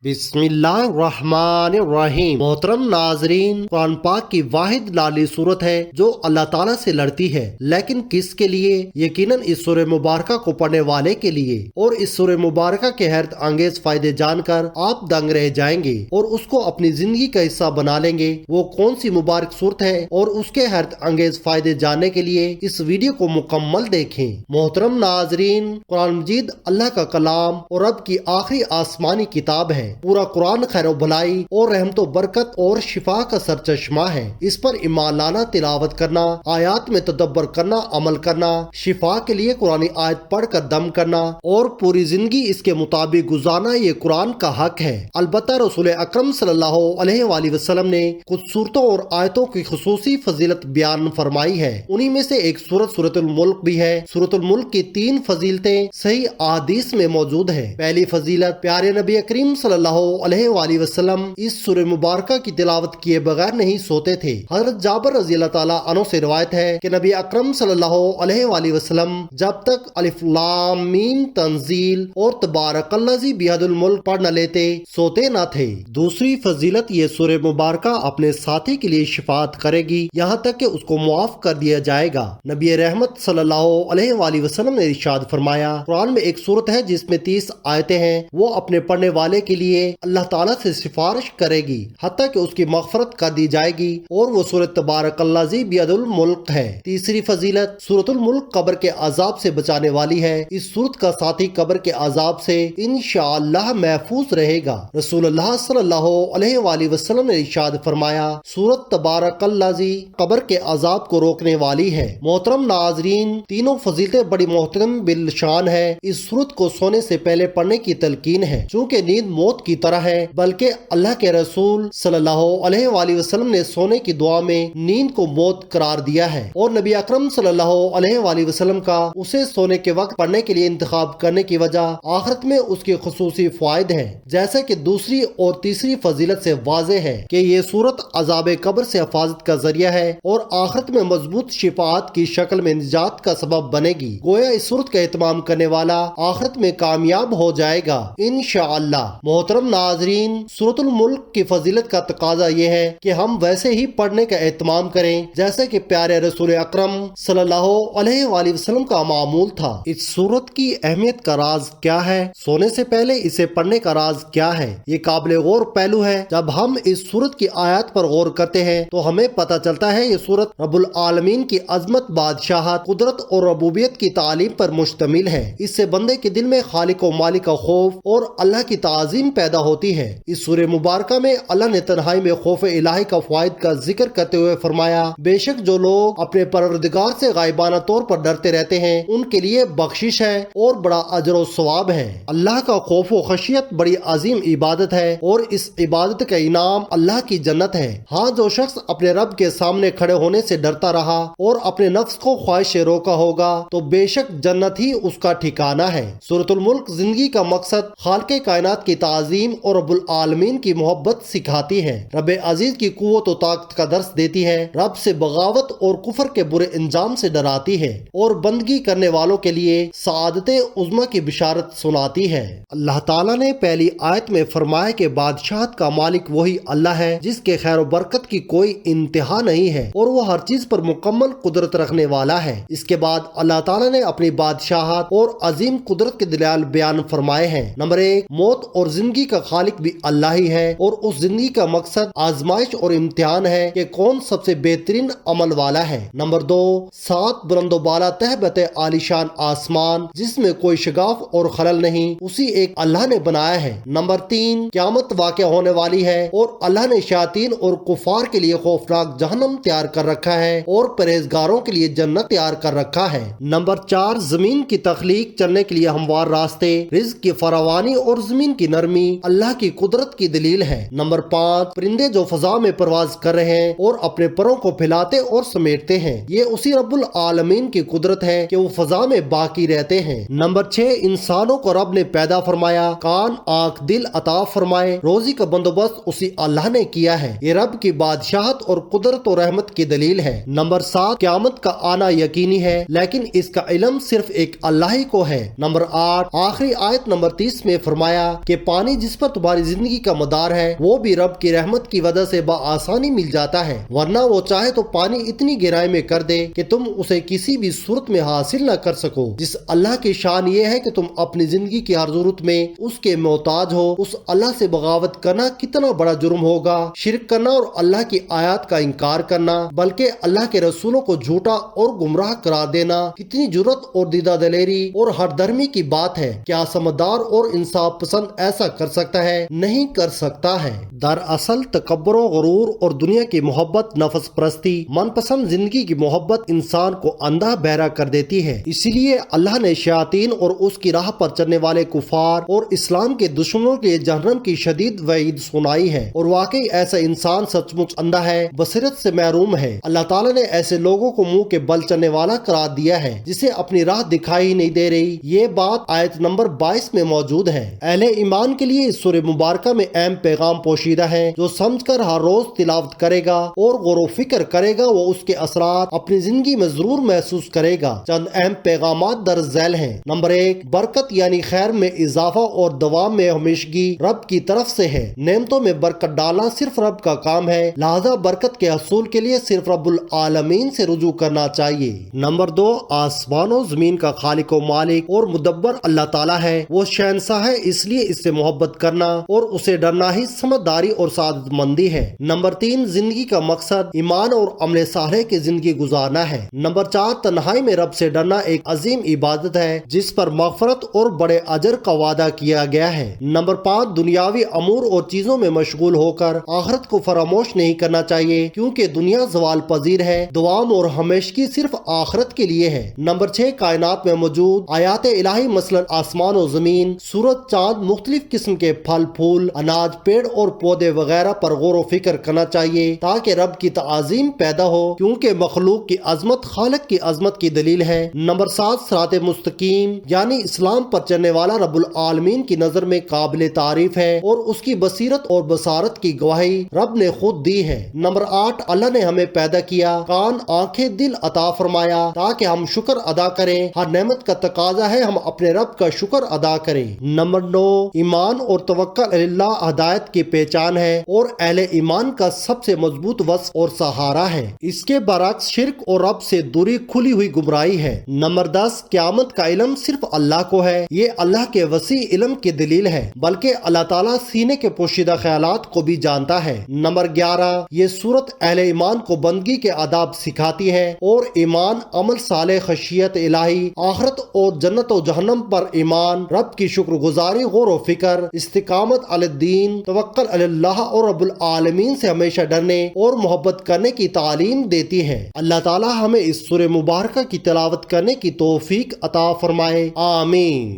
बिस्मिल्लाहिर्रहमानिर्रहीम। मोहतरम नाजरीन, कुरान पाक की वाहिद लाली सूरत है जो अल्लाह ताला से लड़ती है, लेकिन किसके लिए? यकीनन इस सूरह मुबारका को पढ़ने वाले के लिए। और इस सूरह मुबारका के हैरत अंगेज फायदे जानकर आप दंग रह जाएंगे और उसको अपनी जिंदगी का हिस्सा बना लेंगे। वो कौन सी मुबारक सूरत है और उसके हैरत अंगेज फायदे जानने के लिए इस वीडियो को मुकम्मल देखें। मोहतरम नाजरीन, कुरान मजीद अल्लाह का कलाम और रब की आखिरी आसमानी किताब है। पूरा कुरान खैर भलाई और रहमतो बरकत और शिफा का सरचश्मा है। इस पर ईमान लाना, तिलावत करना, आयात में तदब्बर करना, अमल करना, शिफा के लिए कुरानी आयत पढ़कर दम करना और पूरी जिंदगी इसके मुताबिक गुजारना ये कुरान का हक है। अलबत्ता रसूल अकरम सल्लल्लाहु अलैहि वसल्लम ने कुछ सूरतों और आयतों की खुसूसी फजीलत बयान फरमाई है। उन्हीं में से एक सूरत सूरतुल मुल्क भी है। सूरतुल मुल्क की 3 फजीलतें सही अहादीस में मौजूद है। पहली फजीलत, प्यारे नबी करीम सल्लल्लाहु अलैहि वसल्लम इस सूरह मुबारका की तिलावत किए बगैर नहीं सोते थे। हजरत जाबिर रज़ी अल्लाह ताला अन्हु से रिवायत है कि नबी अकरम सल्लल्लाहु अलैहि वसल्लम जब तक अलिफ लाम मीम तंजील और तबारकल्लज़ी बियदिल मुल्क पढ़ न लेते सोते न थे। दूसरी फजीलत, ये सूरह मुबारका अपने साथी के लिए शिफात करेगी, यहाँ तक कि उसको मुआफ कर दिया जाएगा। नबी रहमत सल्लल्लाहु अलैहि वसल्लम ने इरशाद फरमाया, कुरान में एक सूरत है जिसमें 30 आयतें हैं, वो अपने पढ़ने वाले के लिए अल्लाह ताला से सिफारिश करेगी हत्ता कि उसकी मग़फ़रत कर दी जाएगी, और वो सूरत तबारकल्लज़ी बियदिल मुल्क है। तीसरी फजीलत, सूरतुल मुल्क कब्र के अजाब से बचाने वाली है। इस सूरत का साथी कब्र के अजाब से इंशाअल्लाह महफूज रहेगा। रसूलुल्लाह सल्लल्लाहु अलैहि वसल्लम ने इरशाद फरमाया, सूरत तबारकल्लज़ी कब्र के अजाब को रोकने वाली है। मोहतरम नाजरीन, तीनों फजीलतें बड़ी मोहतरम बिलशान है। इस सूरत को सोने से पहले पढ़ने की तलकीन है, चूँकि नींद मौत की तरह है, बल्कि अल्लाह के रसूल सल्लल्लाहु अलैहि वसल्लम ने सोने की दुआ में नींद को मौत करार दिया है, और नबी अकरम सल्लल्लाहु अलैहि वसल्लम का उसे सोने के वक्त पढ़ने के लिए इंतखाब करने की वजह आखिरत में उसके खुसूसी फायदे हैं। जैसे कि दूसरी और तीसरी फजीलत से वाज़ेह है कि ये सूरत अजाब कब्र से हिफाजत का जरिया है और आखिरत में मजबूत शिफात की शक्ल में निजात का सबब बनेगी। गोया इस सूरत का एहतमाम करने वाला आखिरत में कामयाब हो जाएगा इंशाअल्लाह। मोहतरम नाजरीन, सूरतुल मुल्क की फजीलत का तकाजा ये है कि हम वैसे ही पढ़ने का एहतमाम करें जैसे कि प्यारे रसूल अकरम सल्लल्लाहु अलैहि वसल्लम का मामूल था। इस सूरत की अहमियत का राज क्या है? सोने से पहले इसे पढ़ने का राज क्या है? ये काबिल गौर पहलू है। जब हम इस सूरत की आयत पर गौर करते हैं तो हमें पता चलता है ये सूरत रब्बुल आलमीन की अजमत, बादशाहत, कुदरत और रबूबियत की तालीम पर मुश्तमिल है। इससे बंदे के दिल में खालिक व मालिक का खौफ और अल्लाह की ताज़ीम पैदा होती है। इस सूरह मुबारका में अल्लाह ने तन्हाई में खौफ इलाही का फायद का जिक्र करते हुए फरमाया, बेशक जो लोग अपने परवरदिगार से गायबाना तौर पर डरते रहते हैं उनके लिए बख्शिश है और बड़ा अजर व सवाब है। अल्लाह का खौफ व खशियत बड़ी अजीम इबादत है और इस इबादत का इनाम अल्लाह की जन्नत है। हाँ, जो शख्स अपने रब के सामने खड़े होने से डरता रहा और अपने नफ्स को ख्वाहिश से रोका होगा तो बेशक जन्नत ही उसका ठिकाना है। सूरतुल मुल्क जिंदगी का मकसद खालिक़े कायनात की ताज़ीम और रब्बुल आलमीन की मोहब्बत सिखाती है, रब अजीज की कुव्वत और ताकत का दर्स देती है, रब से बगावत और कुफर के बुरे अंजाम से डराती है और बंदगी करने वालों के लिए सादते उज़्मा की बिशारत सुनाती है। अल्लाह ताला ने पहली आयत में फरमाया कि बादशाहत का मालिक वही अल्लाह है जिसके खैर और बरकत की कोई इंतहा नहीं है और वो हर चीज पर मुकम्मल कुदरत रखने वाला है। इसके बाद अल्लाह ताला ने अपनी बादशाहत और अजीम कुदरत के दलाल बयान फरमाए हैं। नंबर 1, मौत और जिंदगी का खालिक भी अल्लाह ही है और उस जिंदगी का मकसद आजमाइश और इम्तिहान है कि कौन सबसे बेहतरीन अमल वाला है। नंबर 2, 7 बुलंदोबाला तहबत आलिशान आसमान जिसमें कोई शगाफ और खलल नहीं, उसी एक अल्लाह ने बनाया है। नंबर 3, क़यामत वाक़या होने वाली है और अल्लाह ने शयातीन और कुफार के लिए खौफनाक जहन्नम तैयार कर रखा है और परहेजगारों के लिए जन्नत तैयार कर रखा है। नंबर 4, जमीन की तख्लीक, चलने के लिए हमवार रास्ते, रिज़्क़ की फरावानी और जमीन की नरमी अल्लाह की कुदरत की दलील है। नंबर 5, परिंदे जो फजा में परवाज कर रहे हैं और अपने परों को फैलाते और समेटते हैं, ये उसी रब्बुल आलमीन की कुदरत है कि वो फजा में बाकी रहते हैं। नंबर 6, इंसानों को रब ने पैदा फरमाया, कान, आँख, दिल अता फरमाए, रोजी का बंदोबस्त उसी अल्लाह ने किया है। ये रब की बादशाहत और कुदरत और रहमत की दलील है। नंबर 7, क़यामत का आना यकीनी है लेकिन इसका इल्म सिर्फ एक अल्लाह ही को है। नंबर 8, आखिरी आयत नंबर 30 में फरमाया कि पानी یعنی جس پر تمہاری زندگی کا مدار ہے وہ بھی رب کی رحمت کی وجہ سے بآسانی مل جاتا ہے، ورنہ وہ چاہے تو پانی اتنی گہرائی میں کر دے کہ تم اسے کسی بھی صورت میں حاصل نہ کر سکو۔ جس اللہ کی شان یہ ہے کہ تم اپنی زندگی کی ہر ضرورت میں اس کے محتاج ہو، اس اللہ سے بغاوت کرنا کتنا بڑا جرم ہوگا۔ شرک کرنا اور اللہ کی آیات کا انکار کرنا بلکہ اللہ کے رسولوں کو جھوٹا اور گمراہ قرار دینا کتنی جرأت اور دیدہ دلیری اور ہر درمی کی بات ہے۔ کیا سمجھدار اور انصاف پسند ایسا کر سکتا ہے؟ نہیں کر سکتا ہے۔ دراصل تکبر و غرور اور دنیا کی محبت، نفس پرستی، من پسند زندگی کی محبت انسان کو اندھا بہرا کر دیتی ہے۔ اسی لیے اللہ نے شیاطین اور اس کی راہ پر چلنے والے کفار اور اسلام کے دشمنوں کے لیے جہنم کی شدید وعید سنائی ہے، اور واقعی ایسا انسان سچ مچ اندھا ہے، بصیرت سے محروم ہے۔ اللہ تعالیٰ نے ایسے لوگوں کو منہ کے بل چلنے والا قرار دیا ہے جسے اپنی راہ دکھائی نہیں دے رہی۔ یہ بات آیت نمبر 22 میں موجود ہے۔ اہل ایمان کے لیے اس سورہ مبارکہ میں اہم پیغام پوشیدہ ہے جو سمجھ کر ہر روز تلاوت کرے گا اور غور و فکر کرے گا وہ اس کے اثرات اپنی زندگی میں ضرور محسوس کرے گا۔ چند اہم پیغامات درج ذیل ہیں۔ نمبر 1، برکت یعنی خیر میں اضافہ اور دوام میں ہمیشگی رب کی طرف سے ہے۔ نعمتوں میں برکت ڈالنا صرف رب کا کام ہے، لہذا برکت کے حصول کے لیے صرف رب العالمین سے رجوع کرنا چاہیے۔ نمبر 2، آسمان و زمین کا خالق و مالک اور مدبر اللہ تعالیٰ ہے، وہ شہنشاہ ہے، اس لیے اس سے محبت کرنا اور اسے ڈرنا ہی سمجھداری اور سعادت مندی ہے۔ نمبر 3، زندگی کا مقصد ایمان اور عمل صالح کی زندگی گزارنا ہے۔ نمبر 4، تنہائی میں رب سے ڈرنا ایک عظیم عبادت ہے جس پر مغفرت اور بڑے اجر کا وعدہ کیا گیا ہے۔ نمبر 5، دنیاوی امور اور چیزوں میں مشغول ہو کر آخرت کو فراموش نہیں کرنا چاہیے کیونکہ دنیا زوال پذیر ہے، دوام اور ہمیشگی صرف آخرت کے لیے ہے۔ نمبر 6، کائنات میں موجود آیات الہی مثلا آسمان و زمین، سورج، چاند، مختلف قسم کے پھل پھول، اناج، پیڑ اور پودے وغیرہ پر غور و فکر کرنا چاہیے تاکہ رب کی تعظیم پیدا ہو کیونکہ مخلوق کی عظمت خالق کی عظمت کی دلیل ہے۔ نمبر 7، صراط مستقیم یعنی اسلام پر چلنے والا رب العالمین کی نظر میں قابل تعریف ہے اور اس کی بصیرت اور بصارت کی گواہی رب نے خود دی ہے۔ نمبر 8، اللہ نے ہمیں پیدا کیا، کان، آنکھیں، دل عطا فرمایا تاکہ ہم شکر ادا کریں۔ ہر نعمت کا تقاضا ہے ہم اپنے رب کا شکر ادا کریں۔ نمبر 9، ایمان اور توکل اللہ ہدایت کی پہچان ہے اور اہل ایمان کا سب سے مضبوط وصف اور سہارا ہے۔ اس کے برعکس شرک اور رب سے دوری کھلی ہوئی گمراہی ہے۔ نمبر 10، قیامت کا علم صرف اللہ کو ہے، یہ اللہ کے وسیع علم کی دلیل ہے، بلکہ اللہ تعالیٰ سینے کے پوشیدہ خیالات کو بھی جانتا ہے۔ نمبر 11، یہ سورت اہل ایمان کو بندگی کے آداب سکھاتی ہے اور ایمان، عمل صالح، خشیت الہی، آخرت اور جنت و جہنم پر ایمان، رب کی شکر گزاری، غور و فکر، استقامت علی الدین، توکل علی اللہ اور رب العالمین سے ہمیشہ ڈرنے اور محبت کرنے کی تعلیم دیتی ہے۔ اللہ تعالی ہمیں اس سورہ مبارکہ کی تلاوت کرنے کی توفیق عطا فرمائے، آمین۔